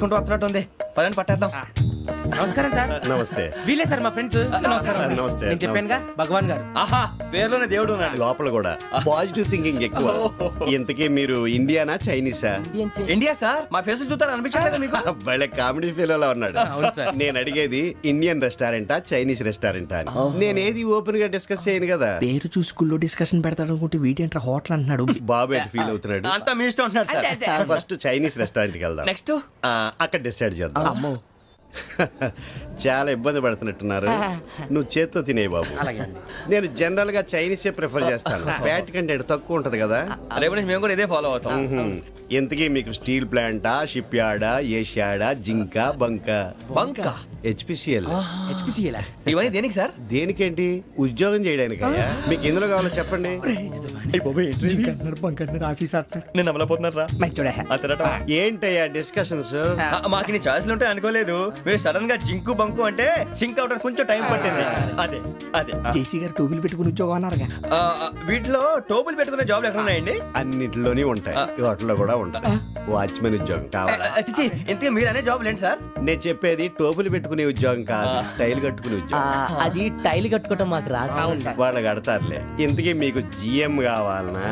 చేసుకుంటూ వస్తున్నట్టు ఉంది. పదండి పట్టేద్దాం. నమస్కారం సార్. నమస్తే. వీలే సార్ మా ఫ్రెండ్స్. నమస్తే. నేను చెప్పానుగా భగవాన్ గారు. ఆహా, పేర్లోనే దేవుడు ఉన్నాడు. లోపల కూడా పాజిటివ్ థింకింగ్ ఎక్కువ. ఇంతకీ మీరు ఇండియానా చైనీసా? India sir. మా ఫేస్ చూస్తారు అనిపించలేదు మీకు? వాళ్ళ కామెడీ ఫీల్ అలా ఉన్నాడు. అవును సార్. నేను అడిగేది ఇండియన్ రెస్టారెంటా చైనీస్ రెస్టారెంటా అని. నేను ఏది ఓపెన్ గా డిస్కస్ చేయను కదా. పేరు చూసి స్కూల్లో డిస్కషన్ పెడతాడు అనుకుంటే వీటేంట్రా హోటల్ అంటున్నాడు. బాబు ఎట్ ఫీల్ అవుతున్నాడు. అంతా మీ ఇష్టం ఉంటున్నాడు సార్. ఫస్ట్ చైనీస్ రెస్టారెంట్ కి వెళ్దాం. నెక్స్ట్ అక్కడ డిసైడ్ చేద్దాం. చాలా ఇబ్బంది పడుతున్నట్టున్నారు. నువ్వు చేత్తో తినే బాబు. నేను జనరల్ గా చైనీసే ప్రిఫర్ చేస్తాను. ఫ్యాట్ కంటెంట్ తక్కువ ఉంటది కదా. రేపు నుంచి మేము కూడా ఇదే ఫాలో అవుతాం. ఎంతకీ మీకు స్టీల్ ప్లాంటా, షిప్ యార్డా, ఏషియాడా, జింక, బంకా? బంకా, హెచ్పిసిఎల్. ఇవన్నీ దేనికి సార్? దేనికేంటి? ఉద్యోగం చేయడానికి. మీకు ఎందులో కావాలో చెప్పండి. నేను అమలపోతున్నారా? ఏంటయ్యా డిస్కషన్స్? మాకు నీ ఛాయిస్లు ఉంటాయి అనుకోలేదు. మీరు సడన్ గా జింకు బంకు అంటే సింక్ అవడానికి కొంచెం టైం పట్టింది. అదే అదే జేసీ గారు టోబీలు పెట్టుకుని ఉద్యోగం అన్నారుగా. వీటిలో టోపులు పెట్టుకునే జాబ్లు ఎక్కడ ఉన్నాయండి? అన్నిటిలోనే ఉంటాయి, వాటిలో కూడా ఉంటాయి. వాచ్మెన్ ఉద్యోగం కావాలా? ఇంతకీ మీరు అనే జాబ్ లేండి సార్. నేను చెప్పేది టోపులు పెట్టుకునే ఉద్యోగం కాదు, టైల్ కట్టుకునే ఉద్యోగం. అది టైల్ కట్టుకోవటం మాకు రాదు. వాళ్ళు కడతారులే. ఇంతకీ మీకు జిఎం కావాలనా,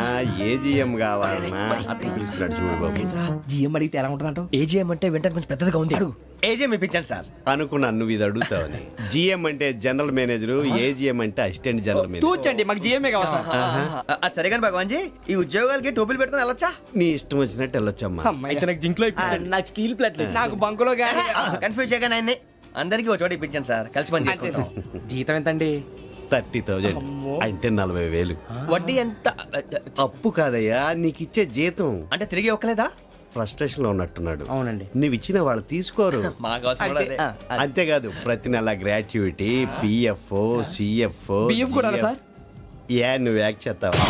ఏ జిఎం కావాలనా? అట్లా పిలుస్తున్నాడు చూడు బాబు. జిఎం అడిగితే ఎలా ఉంటుందంట? ఏజీఎం అంటే వింటానికి కొంచెం పెద్దదిగా ఉంది. అడుగు. ఏజీఎం ఇప్పించండి సార్. అనుకున్నాను నువ్వు ఇది అడుగుతావని. జిఎం అంటే జనరల్ మేనేజర్, ఏజిఎం అంటే అసిస్టెంట్ జనరల్ మేనేజర్. తూచండి, మాకు జిఎంఏ కావాలి సార్. అది సరే కానీ భగవాన్ జీ, ఈ ఉద్యోగాలకి టోపులు పెట్టుకుని వెళ్ళొచ్చా? నీ ఇష్టం వచ్చినట్టు వెళ్ళొచ్చమ్మా. అయితే నాకు జింక్లో నాకు స్టీల్ ప్లేట్ నాకు బంకులో గానీ. కన్ఫ్యూజ్ చేయగానే ఆయన్ని అందరికీ ఒక చోట ఇప్పించండి సార్. కలిసి పని చేసుకుంటాం. జీతం ఎంతండి? 30,000 అంటే 40,000. వడ్డీ ఎంత? అప్పు కాదయ్యా, నీకు ఇచ్చే జీతం. అంటే తిరిగి ఒక్కలేదా? ఫ్రస్ట్రేషన్ లో ఉన్నట్టున్నాడు. అవునండి. నువ్వు ఇచ్చిన వాళ్ళు తీసుకోరు. మాకు అవసరం కూడా అదే. అంతేకాదు ప్రతి నెల గ్రాట్యుటీ, పిఎఫ్, సిఎఫ్. బిఎఫ్ కూడా సార్? ఏ నువ్వు యాక్ట్ చేస్తావా?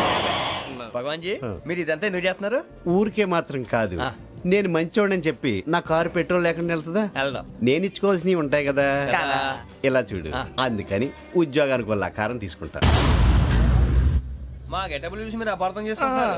భగవాన్ జీ, మీరు ఇదంతా ఎందుకు చేస్తున్నారు? ఊరికే మాత్రం కాదు. నేను మంచోడని చెప్పి నా కారు పెట్రోల్ లేకుండా వెళ్తుందా? వెళ్దాం. నేను ఇచ్చుకోవాల్సినవి ఉంటాయి కదా. ఇలా చూడు, అందుకని ఉద్యోగానికి వాళ్ళ ఆకారం తీసుకుంటా. మా గెటబుల్ చూసి మీరు అపార్థం చేసుకుంటున్నారు.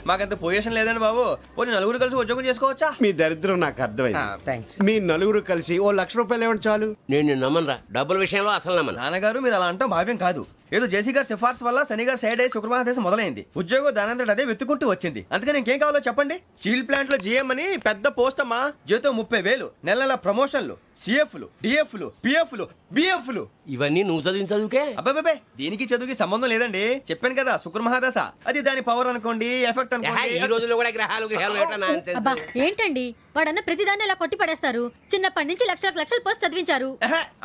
మాకంత పొజిషన్ లేదండి బాబు. పోనీ నలుగురు కలిసి ఉద్యోగం చేసుకోవచ్చా? మీ దరిద్రం నాకు అర్థమైంది. థ్యాంక్స్. మీ నలుగురు కలిసి ఓ ₹1,00,000 ఇవ్వండి చాలు. నేను నమ్మనరా, డబ్బుల విషయంలో అసలు నమ్మను. నాన్నగారు మీరు అలా అంటాం భావ్యం కాదు. ఏదో జేసీ గారి సిఫార్సు వల్ల శని గారు సైడ్ అయ్యి శుక్రమహాదేశం మొదలైంది. ఉద్యోగం దానంతటి అదే వెతుకుంటూ వచ్చింది. అందుకని ఇంకేం కావాలో చెప్పండి. స్టీల్ ప్లాంట్ లో జీఎం అని పెద్ద పోస్ట్ అమ్మా. జీతం 30,000, నెల నెల ప్రమోషన్లు, సిఎఫ్లు, డిఎఫ్లు, పిఎఫ్లు, బిఎఫ్లు. ఇవన్నీ నువ్వు చదివిన చదువుకే. అబ్బాబే, దీనికి చదువుకి సంబంధం లేదండి. చెప్పాను కదా, శుక్రమహాదశ. అది దాని పవర్ అనుకోండి, ఎఫెక్ట్ ఈ అనుకోండి. రోజుల్లో కూడా గ్రహాలు ఏటా nonsense? అబ్బా ఏంటండి వాడన్న ప్రతిదాన్ని ఇలా కొట్టి పడేస్తారు. చిన్నప్పటి నుంచి లక్షల పోస్ట్ చదివించారు.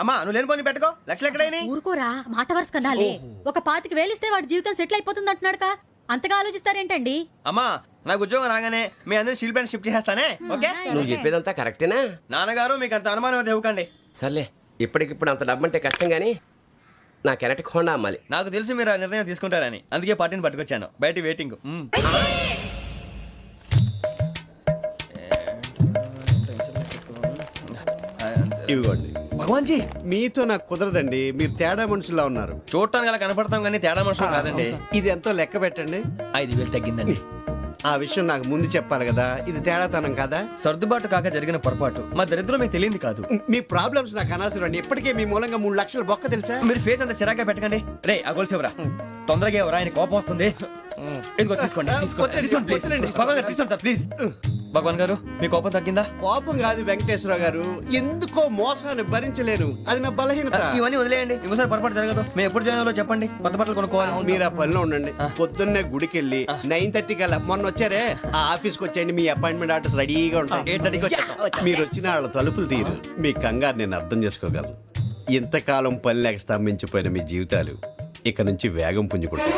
అమ్మా నువ్వు లేని పోనీ పెట్టుకో. లక్షలు ఎక్కడైనా ఊరుకోరా, మాట వరుస కదాలే. ఒక 25,000 ఇస్తే వాడి జీవితం సెటిల్ అయిపోతుంది అంటున్నాడుగా. అంతగా ఆలోచిస్తారేంటండి? అమ్మా నాకు ఉద్యోగం రాగానే మీ అందరూ స్టీల్ ప్లాంట్ షిఫ్ట్ చేస్తానే. ఓకే? నువ్వు చెప్పేదంతా కరెక్టేనా? నాన్నగారు మీకు అంత అనుమానం అది ఇవ్వకండి. సర్లే, ఇప్పటికిప్పుడు అంత డబ్బు అంటే కష్టం కానీ నా కెనటిక్ హోండా అమ్మాలి. నాకు తెలుసు మీరు ఆ నిర్ణయం తీసుకుంటారని, అందుకే పార్టీని పట్టుకొచ్చాను. బయట వెయిటింగ్. ఇవ్వండి. భగవాన్ జీ, మీతో నాకు కుదరదండి. మీరు తేడా మనుషుల్లా ఉన్నారు. చూడటానికి అలా కనపడతాం కానీ తేడా మనుషులు కాదండి. ఇది ఎంతో లెక్క పెట్టండి. 5,000 తగ్గిందండి. ఆ విషయం నాకు ముందు చెప్పాలి కదా. ఇది తేడాతనం కాదా? సర్దుబాటు కాక జరిగిన పొరపాటు. మా దరిద్రం మీకు తెలియంది కాదు. మీ ప్రాబ్లమ్స్ నాకు అనవసరం అండి. ఇప్పటికే మీ మూలంగా 3 లక్షలు బొక్క తెలుసా? మీరు ఫేస్ అంత చిరాగ్గా పెట్టకండి. రే ఆ గొలుసు ఎవరా? తొందరగా ఎవరా? ఆయన కోపం వస్తుంది. ఇదిగో తీసుకోండి. భగవాన్ గారు తీసుకోండి సార్ ప్లీజ్. భగవాన్ గారు మీ కోపం తగ్గిందా? కోపం కాదు వెంకటేశ్వరరావు గారు, ఎందుకో మోసాన్ని భరించలేను. అది నా బలహీనత. ఇవన్నీ వదిలేయండి, ఇంకోసారి పొరపాటు జరగదు. మేము ఎప్పుడు జాయిన్ అవ్వాలో చెప్పండి, కొత్త బట్టలు కొనుక్కోవాలి. మీరు ఆ పనిలో ఉండండి. పొద్దున్నే గుడికి వెళ్ళి 9:30 కల్లా, మొన్న వచ్చారే ఆ ఆఫీస్కి వచ్చేయండి. మీ అపాయింట్మెంట్ ఆర్డర్స్ రెడీగా ఉంటాయి. 8:30కి వచ్చేస్తాం. మీరు వచ్చిన వాళ్ళ తలుపులు తీరు. మీ కంగారు నేను అర్థం చేసుకోగలను. ఇంతకాలం పని లేక స్తంభించిపోయిన మీ జీవితాలు ఇక నుంచి వేగం పుంజుకుంటాయి.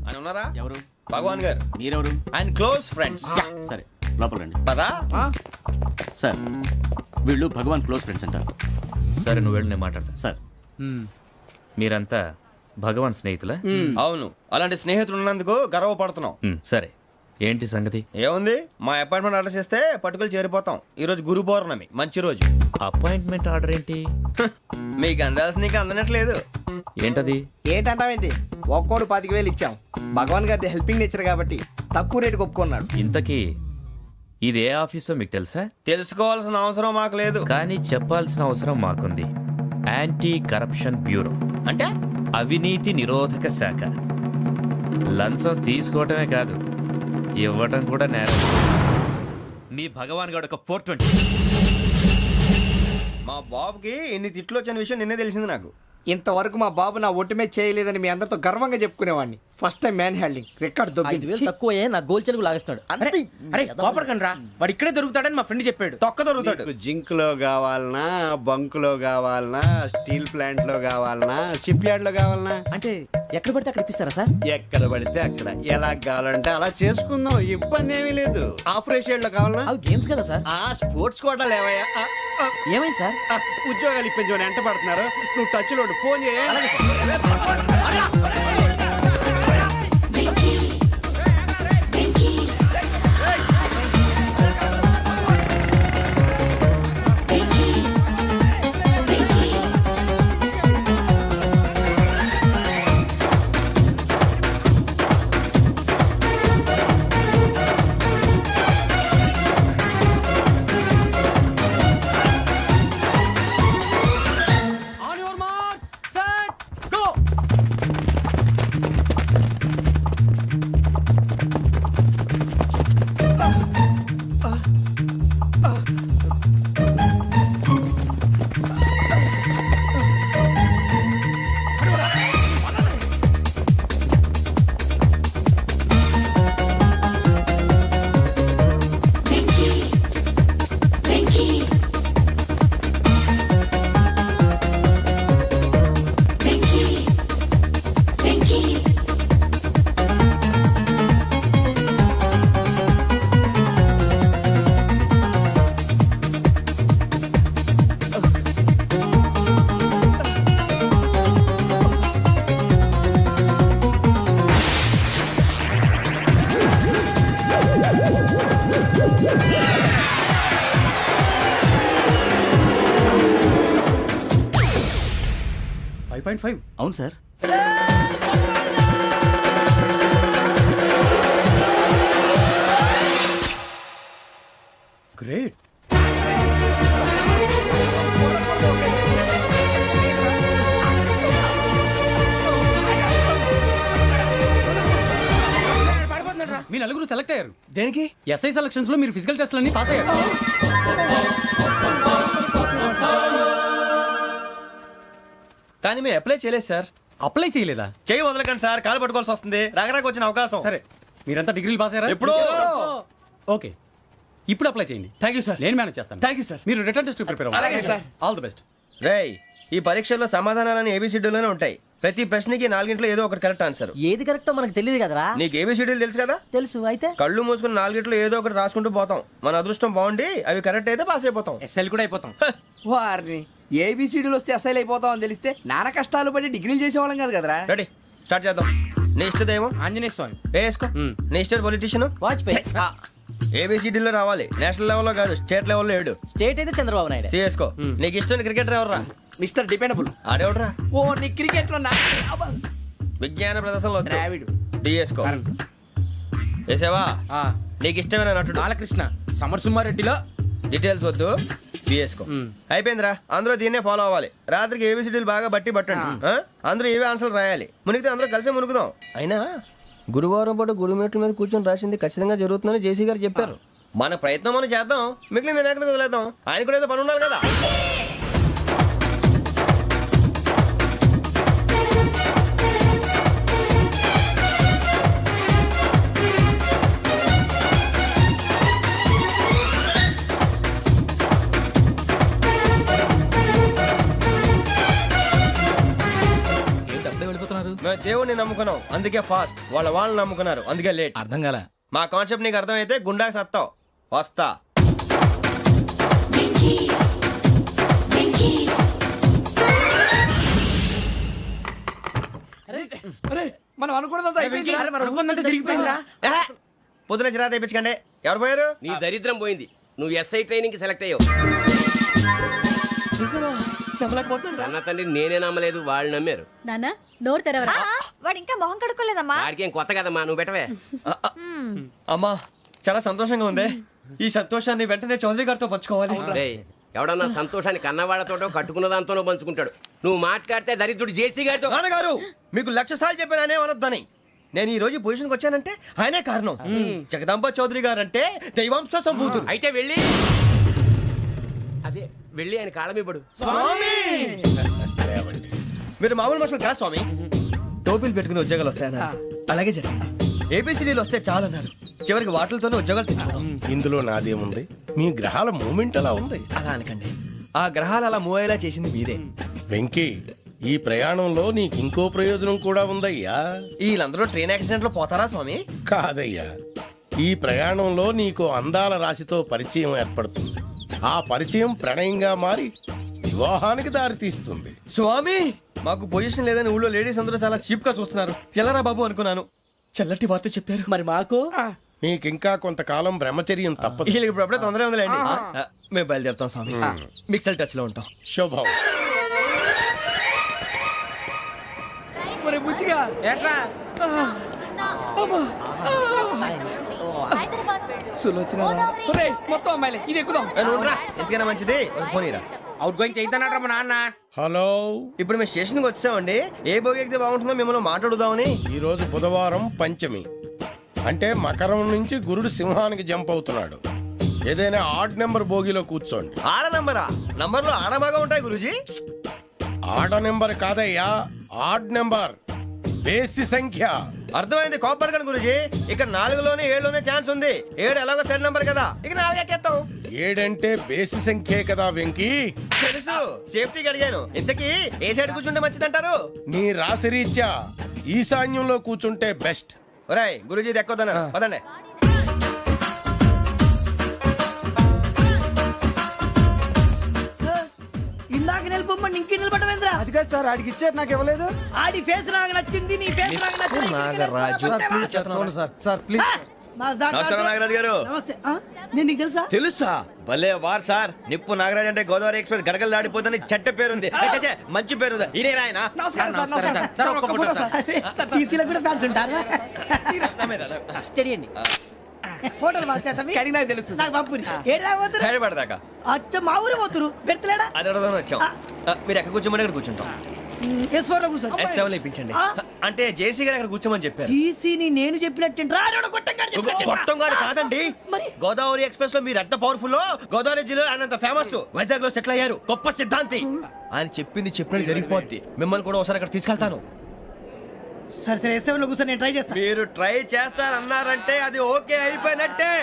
ఆయన ఉన్నారా? ఎవరు? భగవాన్ గారు. మీరెవరు? ఆయన క్లోజ్ ఫ్రెండ్స్. సరే లోపల రండి. పదా సార్ వీళ్ళు భగవాన్ క్లోజ్ ఫ్రెండ్స్ అంటారు. సరే నువ్వు వెళ్ళి నేను మాట్లాడతా. సార్ మీరంతా భగవాన్ స్నేహితులా? అవును, అలాంటి స్నేహితులు ఉన్నందుకు గర్వపడుతున్నాం. సరే ఏంటి సంగతి? ఏముంది, మా అపాయింట్మెంట్ ఆర్డర్ చేస్తే పట్టుకులు చేరిపోతాం. ఈ రోజు గురు పౌర్ణమి, మంచి రోజు. అపాయింట్మెంట్ ఆర్డర్ ఏంటి? మీకు అందాల్సిన నీకు అందనట్లేదు. ఏంటది? ఏంటంటావేంటి? ఒక్కోడు 25,000 ఇచ్చాం. భగవాన్ గారి హెల్పింగ్ నేచర్ కాబట్టి తక్కువ రేటుకి ఒప్పుకున్నాడు. ఇంతకీ ఇది ఏ ఆఫీసో మీకు తెలుసా? తెలుసుకోవాల్సిన అవసరం మాకు లేదు. కానీ చెప్పాల్సిన అవసరం మాకుంది. యాంటీ కరప్షన్ బ్యూరో అంటే అవినీతి నిరోధక శాఖ. లంచం తీసుకోవటమే కాదు, ఇవ్వటం కూడా నేరం. మీ భగవాన్ గడు ఒక 420. మా బాబుకి ఇన్ని తిట్లు వచ్చిన విషయం నిన్నే తెలిసింది నాకు. ఇంతవరకు మా బాబు నా ఒట్టుమే చేయలేదని మీ అందరితో గర్వంగా చెప్పుకునేవాడిని. First time man handing record దొబ్బింది. తక్కువే నా గోల్ చెలుగు లాగేస్తున్నాడు. అరే కోపడకండి రా, వాడు ఇక్కడే దొరుకుతాడని మా ఫ్రెండ్ చెప్పాడు. తొక్క దొరుకుతాడు. మీకు జింక్ లో కావాలనా, బంక్ లో కావాలనా, స్టీల్ ప్లాంట్ లో కావాలనా, షిప్ యార్డ్ లో కావాలనా? అంటే ఎక్కడ పడితే అక్కడ ఇప్పిస్తారా సార్? ఎక్కడ పడితే అక్కడ, ఎలా కావాలంటే అలా చేసుకుందాం, ఇబ్బంది ఏమీ లేదు. ఆపరేషన్ లో కావాలనా? అవి గేమ్స్ కదా సార్. ఆ స్పోర్ట్స్ కోటాలు ఏవయ్యా? ఏమైంది సార్? ఉద్యోగాలు ఇప్పించమని ఎంట పడుతున్నారు. నువ్వు టచ్ లో ఫోన్ చేయ. అవును సార్. గ్రేట్. మీ నలుగురు సెలెక్ట్ అయ్యారు. దేనికి? ఎస్ఐ సెలక్షన్స్ లో మీరు ఫిజికల్ టెస్ట్లన్నీ పాస్ అయ్యారు. కానీ మేము అప్లై చేయలేదు సార్. అప్లై చేయలేదా? చేయి వదలకండి సార్, కాలు పట్టుకోవాల్సి వస్తుంది. రాగరాకు వచ్చిన అవకాశం. సరే, మీరంతా డిగ్రీలు పాస్ అయ్యారా? ఎప్పుడో. ఓకే, ఇప్పుడు అప్లై చేయండి. Thank you sir. నేను మేనేజ్ చేస్తాను. Thank you sir. మీరు రిటర్న్ టెస్ట్ ప్రిపేర్ అలాగే సార్. All the best. రేయ్, ఈ పరీక్షల్లో సమాధానాలని ఏబిసిడ్యూల్లోనే ఉంటాయి. ప్రతి ప్రశ్నకి 4 ఏదో ఒకటి కరెక్ట్ ఆన్సర్. ఏది కరెక్టో మనకు తెలియదు కదరా. నీకు ఏబిసిడ్యూల్ తెలుసు కదా? తెలుసు. అయితే కళ్ళు మూసుకుని 4 ఏదో ఒకటి రాసుకుంటూ పోతాం. మన అదృష్టం బాగుండి అవి కరెక్ట్ అయితే పాస్ అయిపోతాం. ఎస్ఎల్ కూడా అయిపోతాం. వారిని ఏబిసిడీలు వస్తే ఎస్ఐలు అయిపోతాం అని తెలిస్తే నాన్న కష్టాలు పడి డిగ్రీలు చేసేవాళ్ళం కాదు కదరా. రెడీ, స్టార్ట్ చేద్దాం. నీ ఇష్టదేమో ఆంజనేయ స్వామి. వేసుకో. నీ ఇష్ట పొలిటీషియన్ వాజ్పేయి. ఏబిసిడీలో రావాలి. నేషనల్ లెవెల్లో కాదు, స్టేట్ లెవెల్లో 7. స్టేట్ అయితే చంద్రబాబు నాయుడు. సిఎస్కో. నీకు ఇష్టం క్రికెటర్ ఎవర్రా? Mister dependable. ఆడేవడరా? ఓ నీ క్రికెట్ లో విజ్ఞాన ప్రదర్శనలో ద్రావిడు. డిఎస్కో. వేసావా? నీకు ఇష్టమైన నటుడు? బాలకృష్ణ. సమర్సుమారెడ్డిలో డీటెయిల్స్ వద్దు, బిఎస్కో. అయిపోయిందిరా. అందరూ దీన్నే ఫాలో అవ్వాలి. రాత్రికి ఏబిసిడీలు బాగా బట్టి పట్టండి. అందరూ ఏవే ఆన్సర్లు రాయాలి. మునిగితే అందరూ కలిసే మునుగుదాం. అయినా గురువారం పాటు గురుమేట్ల మీద కూర్చొని రాసింది ఖచ్చితంగా జరుగుతుందని జేసీ గారు చెప్పారు. మన ప్రయత్నం మనం చేద్దాం, మిగిలింది నేను ఎక్కడికి వదిలేద్దాం. ఆయన కూడా ఏదో పని ఉండాలి కదా. మేము దేవుడిని నమ్ముకున్నాం, అందుకే ఫాస్ట్. వాళ్ళని నమ్ముకున్నారు, అందుకే లేట్. అర్థం కాలే. మా కాన్సెప్ట్ నీకు అర్థమైతే గుండాకి సత్తావు. వస్తా. మనం అనుకున్నదంతా జరిగిపోయిందిరా. పొద్దున చిరా తెప్పించకండి. ఎవరు పోయారు? నీ దరిద్రం పోయింది. నువ్వు ఎస్ఐ ట్రైనింగ్ సెలెక్ట్ అయ్యావు. అన్న తండ్రి నేనే నమ్మలేదు, వాళ్ళు నమ్మారు. నాన్న నోరు తెరవరా. వాడు ఇంకా మొహం కడుక్కోలేదమ్మా. వాడికి ఏం కొత్త కదమ్మా, నువ్వు పెట్టవే. అమ్మా చాలా సంతోషంగా ఉంది. ఈ సంతోషాన్ని వెంటనే చౌదరి గారితో పంచుకోవాలి. రేయ్, ఎవడన్నా సంతోషాన్ని కన్నవాళ్లతోటో కట్టుకున్న దాంతోనో పంచుకుంటాడు. నువ్వు మాట్లాడితే దరిద్రుడు జేసీ గారితో. నాన్నగారు మీకు 1,00,000 సార్లు చెప్పాను ఆయనే అనొద్దని. నేను ఈ రోజు పొజిషన్కి వచ్చానంటే ఆయనే కారణం. జగదాంబ చౌదరి గారు అంటే దైవాంశ సంభూతుడు. అయితే వెళ్ళి అదే వెళ్ళి ఆయన కాళ్ళమివ్వడు. మీరు మామూలు మనుషులు కాదు స్వామి. టోపీలు పెట్టుకుని ఉద్యోగాలు వస్తాయన్నారు, అలాగే జరిగింది. ఏబిసిడీలు వస్తే చాలన్నారు, చివరికి వాటిలతోనే ఉద్యోగాలు తెచ్చుకున్నాం. ఇందులో నాదేముంది? మీ గ్రహాల మూమెంట్ అలా ఉంది. అలా అనకండి, ఆ గ్రహాలు అలా మూవ్ అయ్యేలా చేసింది మీరే. వెంకీ, ఈ ప్రయాణంలో నీకు ఇంకో ప్రయోజనం కూడా ఉందయ్యా. వీళ్ళందరూ ట్రైన్ యాక్సిడెంట్ లో పోతారా స్వామి? కాదయ్యా, ఈ ప్రయాణంలో నీకు అందాల రాశితో పరిచయం ఏర్పడుతుంది. ఆ పరిచయం ప్రణయంగా మారి వివాహానికి దారితీస్తుంది. స్వామి మాకు పొజిషన్ లేదని ఊళ్ళో లేడీస్ అందరూ చాలా చీప్ గా చూస్తున్నారు. ఎలారా బాబు అనుకున్నాను. చల్లటి వార్త చెప్పారు. మరి మాకు నీకింకా కొంతకాలం బ్రహ్మచర్యం తప్పదు. వీళ్ళకి ఇప్పుడు అప్పుడే తొందరగా ఉందిలేండి. మేము బయలుదేరుతాం స్వామి. మిక్సల్ టచ్ లో ఉంటాం. శుభం. మరి బుచ్చిగా ఏట్రా సులోచన మొత్తం అమ్మాయిలే, ఇది ఎక్కుదాం. ఎందుకైనా మంచిది ఒక ఫోన్ ఇరా. అవుట్ గోయింగ్ చేద్దానట్రా మా నాన్న. హలో, ఇప్పుడు మేము స్టేషన్కి వచ్చామండి. ఏ బోగి ఎక్కితే బాగుంటుందో మిమ్మల్ని మాట్లాడుదామని. ఈరోజు బుధవారం పంచమి, అంటే మకరం నుంచి గురుడు సింహానికి జంప్ అవుతున్నాడు. ఏదైనా ఆడ్ నెంబర్ బోగిలో కూర్చోండి. ఆడ నంబరా? నంబర్లు ఆడ బాగా ఉంటాయి గురూజీ. ఆడ నెంబర్ కాదయ్యా, ఆడ్ నెంబర్, బేసి సంఖ్య. అర్థమైంది, కాపర్ కానీ గురూజీ. ఇక్కడ 4లోనే 7లోనే ఛాన్స్ ఉంది. 7 ఎలాగో సెడ్ నంబర్ కదా, ఇక 4 ఎక్కేస్తాం. 7 అంటే బేసి సంఖ్యే కదా వెంకీ. తెలుసు, సేఫ్టీకి అడిగాను. ఇంతకీ ఏ సైడ్ కూర్చుంటే మంచిదంటారు? నీ రాశి రీత్యా ఈశాన్యంలో కూర్చుంటే బెస్ట్. ఒరేయ్ గురూజీ దెక్కొద్దన్నారు, పదండి. ఇందాక నిలబొమ్మని ఇంకే నిలబడమేంద్రా? అది కాదు సార్, ఆడికి ఇచ్చారు, నాకు ఇవ్వలేదు. ఆడి ఫేస్ నాకు నచ్చింది, నీ ఫేస్ నాకు నచ్చింది. నాగరాజు. Sir please. నా జాగా- నమస్కారం నాగరాజు గారు. నమస్తే. ఆ? నేను నీకు తెలుసా? తెలుసా? భలే వార్ సార్. నిప్పు నాగరాజ్ అంటే గోదావరి ఎక్స్ప్రెస్ గడగలు దాడిపోతుంది చెట్ట పేరుంది. ఛే, మంచి పేరుంది. ఇదే ఆయన. నమస్కారం సార్, నమస్కారం సార్. ఒక్క ఫోటో సార్. అరే, సార్ టీసీలో కూడా ఫ్యాన్స్ ఉంటారా? స్టడీ అండి. ఫోటోలు బాగా చేస్తాం. కడిగినా తెలుసు సార్. నాకు పంపుని. ఏడా పోతురు? హైదరాబాద్దాకా అచ్చ మా ఊరు పోతురు. బెర్తలేడా? అది అడగదామని వచ్చాం. మీరు ఎక్కడ కూర్చోమని అక్కడ కూర్చుంటాం. S4 లో కూర్చో. S7 ఇప్పించండి. అంటే జేసీ గారు అక్కడ కూర్చోమని చెప్పారు. టీసీని నేను చెప్పినట్టు రాడు కొట్టంగాడు. గొట్టంగాడు కాదండి. మరి? గోదావరి ఎక్స్ప్రెస్ లో మీరు ఎంత పవర్ఫుల్. గోదావరి జిల్లా ఆయన ఫేమస్. వైజాగ్ లో సెటిల్ అయ్యారు. గొప్ప సిద్ధాంతి. ఆయన చెప్పింది చెప్పినట్టు జరిగిపోద్ది. మిమ్మల్ని కూడా ఒకసారి అక్కడ తీసుకెళ్తాను. సరే సరే, S7 లో కూర్చొని నేను ట్రై చేస్తాను. మీరు ట్రై చేస్తారన్నారంటే అది ఓకే అయిపోయినట్టే.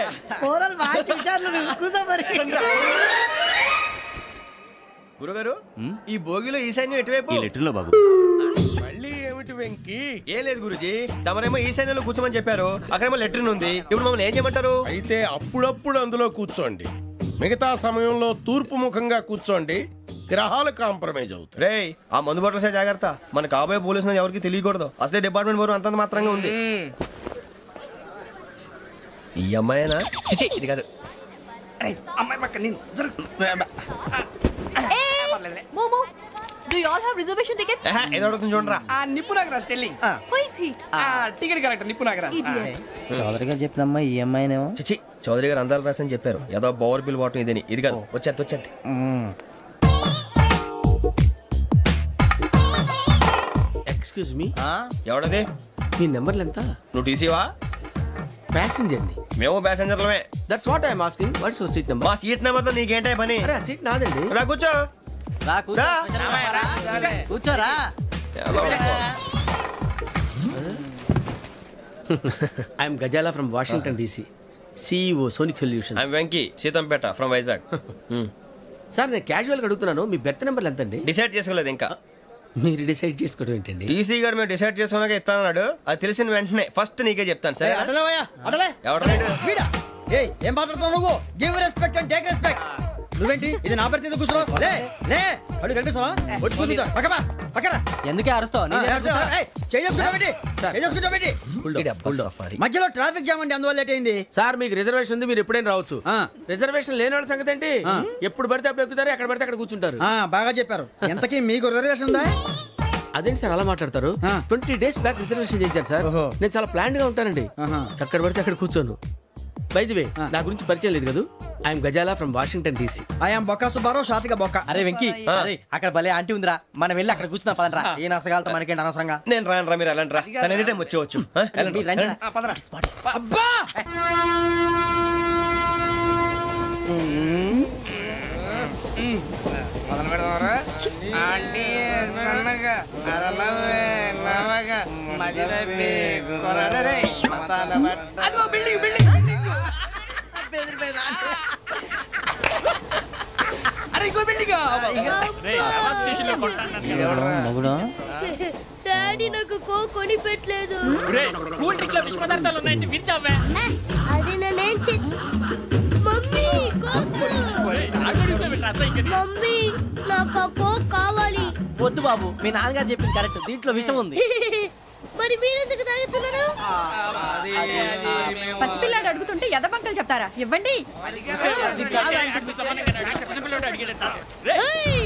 కూరలు బాగా చూసారు. కూర్చో మరి. గురుగారు, ఈ భోగిలో ఈశాన్యం ఎటువైపు? ఈ లెటర్లో బాబు. మళ్ళీ ఏమిటి వెంకీ? ఏం లేదు గురుజీ, తమరేమో ఈశాన్యంలో కూర్చోమని చెప్పారు. అక్కడేమో లెటర్ ఉంది. ఇప్పుడు మమ్మల్ని ఏం చేయమంటారు? అయితే అప్పుడప్పుడు అందులో కూర్చోండి. మిగతా సమయంలో తూర్పు ముఖంగా కూర్చోండి. గ్రహాలు కాంప్రమైజ్ అవుతాయి. రేయ్, ఆ మందు బాటలసే జాగ్రత్త. మన కాబోయే పోలీసులు ఎవరికి తెలియకూడదు. అసలే డిపార్ట్మెంట్ బోరు అంతంత మాత్రంగా ఉంది. ఈ అమ్మాయినా? చిచి, ఇది కాదు. అమ్మాయి పక్క నేను momo, do you all have reservation tickets? ఏదో అడుగుతుంది చూడరా. ఆ నిప్పు Nagaraj telling. Who is he? Ticket correct, నిప్పు నాగరాజ్. Idiots. చౌదరి గారు చెప్పినమ్మా ఈ అమ్మాయినేమో. చిచి, చౌదరి గారు అందాలు రాసని చెప్పారు. ఏదో బోర్ బిల్ బాటం ఇదని. ఇది కాదు, వచ్చేది. Excuse me, ఎవడది? మీ నెంబర్లు ఎంత? నువ్వు టీసీవా? ప్యాసింజర్ ని. మేము ప్యాసెంజర్లమే. That's what I'm asking. What's your seat number? మా సీట్ నెంబర్ తో నీకేంటే పని? అరే, ఆ సీట్ నాదండి. రా కూర్చో. రా. కూర్చోరా. I'm Gazala from Washington DC, CEO Sonic Solution. I'm Venky, Seethampeta from Vizag. Sir, నేను క్యాజువల్గా అడుగుతున్నాను, మీ బెర్త్ నెంబర్లు ఎంత అండి? డిసైడ్ చేసుకోలేదు ఇంకా. మీరు డిసైడ్ చేసుకోవడం ఏంటండి? టీసీ గారు మేము డిసైడ్ చేసుకున్నాక ఇస్తానన్నాడు. అది తెలిసిన వెంటనే ఫస్ట్ నీకే చెప్తాను. సరే అడలేవయ్యా, అడలే. ఎవడ ఏం మాట్లాడుతున్నావు నువ్వు? Give respect and take respect. నువ్వేంటి ఇది నా పరిస్థితి కూర్చున్నావు? లే లే, అడుగు కనిపిస్తావా? వచ్చి కూర్చుంటా. పక్కమా పక్కరా. ఎందుకే అరుస్తావు? మధ్యలో ట్రాఫిక్ జామ్ అండి, అందువల్ల లేట్ అయింది. సార్, మీకు రిజర్వేషన్ ఉంది, మీరు ఎప్పుడైనా రావచ్చు. రిజర్వేషన్ లేని వాళ్ళ సంగతి ఏంటి? ఎప్పుడు పడితే అప్పుడు ఎక్కుతారు, ఎక్కడ పడితే అక్కడ కూర్చుంటారు. బాగా చెప్పారు. ఎంతకీ మీకు రిజర్వేషన్ ఉందా? అదేంటి సార్ అలా మాట్లాడతారు? 20 days బ్యాక్ రిజర్వేషన్ చేశారు సార్. నేను చాలా ప్లాన్ గా ఉంటానండి. అక్కడ పడితే అక్కడ కూర్చోను. బై ది వే నా గురించి పరిచయం లేదు కదా I'm Gazala from Washington DC. I'm Bokka Subbarao షాతిక బొక్క. అరే వెంకీ అరే అక్కడ భలే ఆంటీ ఉందిరా, మనం వెళ్ళి అక్కడ కూర్చున్నా పదండ్రా. ఏ నసగాలతో మనకేంటి అనవసరంగా. నేను రాను రా, మీరు వెళ్ళండి రా. తన ఎనీ టైం వచ్చేవచ్చు. ఆ, వెళ్ళండి, మీరు రండి రా. వెళ్ళండి. అబ్బా డాడీ నాకు కొని పెట్టలేదు. కూల్ డ్రింక్ లో విష పదార్థాలు ఉన్నాయంటే విరిచావే. అది నేనేం మమ్మీ కోక్. మమ్మీ నాకు ఆ కోక్ కావాలి. వద్దు బాబు, మీ నాన్నగారు చెప్పింది కరెక్ట్, దీంట్లో విషయం ఉంది. మరి మీరెందుకు తాగుతున్నారు? పసిపిల్లాడు అడుగుతుంటే ఎదబంకలు చెప్తారా? ఇవ్వండి. ఏయ్!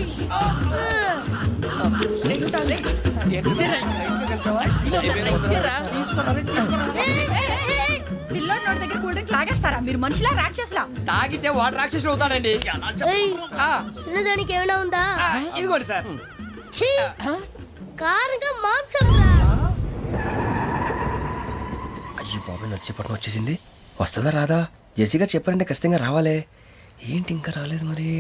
పిల్లోడి నోటి దగ్గర కూల్ డ్రింక్ లాగేస్తారా? మీరు మనుషులా రాక్షసులా? తాగితే వాడు రాక్షసుడు అవుతాడండి. ఏయ్! తినడానికి ఏమైనా ఉందా? ఇదిగోండి సార్. ఛీ! కారంగా మాంసం రా. అయ్యో బాబాయ్, నడిచేపట్నం వచ్చేసింది. వస్తుందా రాదా? జేసీ గారు చెప్పారంటే ఖచ్చితంగా రావాలే. ఏంటి ఇంకా రాలేదు మరి?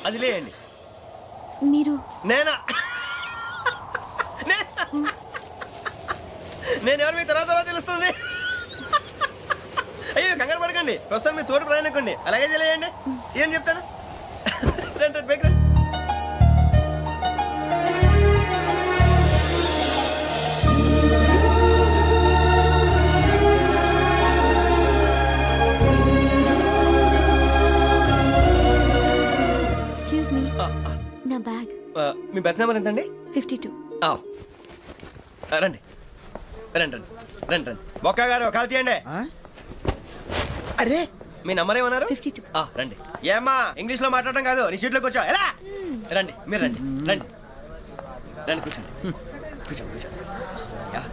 అది లేయండి. మీరు నేనా? నేను ఎవరు మీ తర్వాత తెలుస్తుంది. అయ్యో కంగారు పడకండి, ప్రస్తుతం మీ తోటి ప్రయాణకండి. అలాగే తెలియండి. ఏం చెప్తాను. రండి రండి, బైక్ రండి. ఎక్స్క్యూజ్ మీ, నా బ్యాగ్. మీ బెత్ నెంబర్ ఎంతండి? 52. రండి రండి రండి రండి రండి. బొక్క గారు కాల్ తీయండి. అరే మీ నంబర్ ఏమన్నారు? 52. రండి. ఏమ్మా ఇంగ్లీష్ లో మాట్లాడడం కాదు, నీ సీట్లో కూర్చో. ఎలా రండి, మీరు రండి రండి రండి, కూర్చోండి కూర్చోండి కూర్చోండి. యా.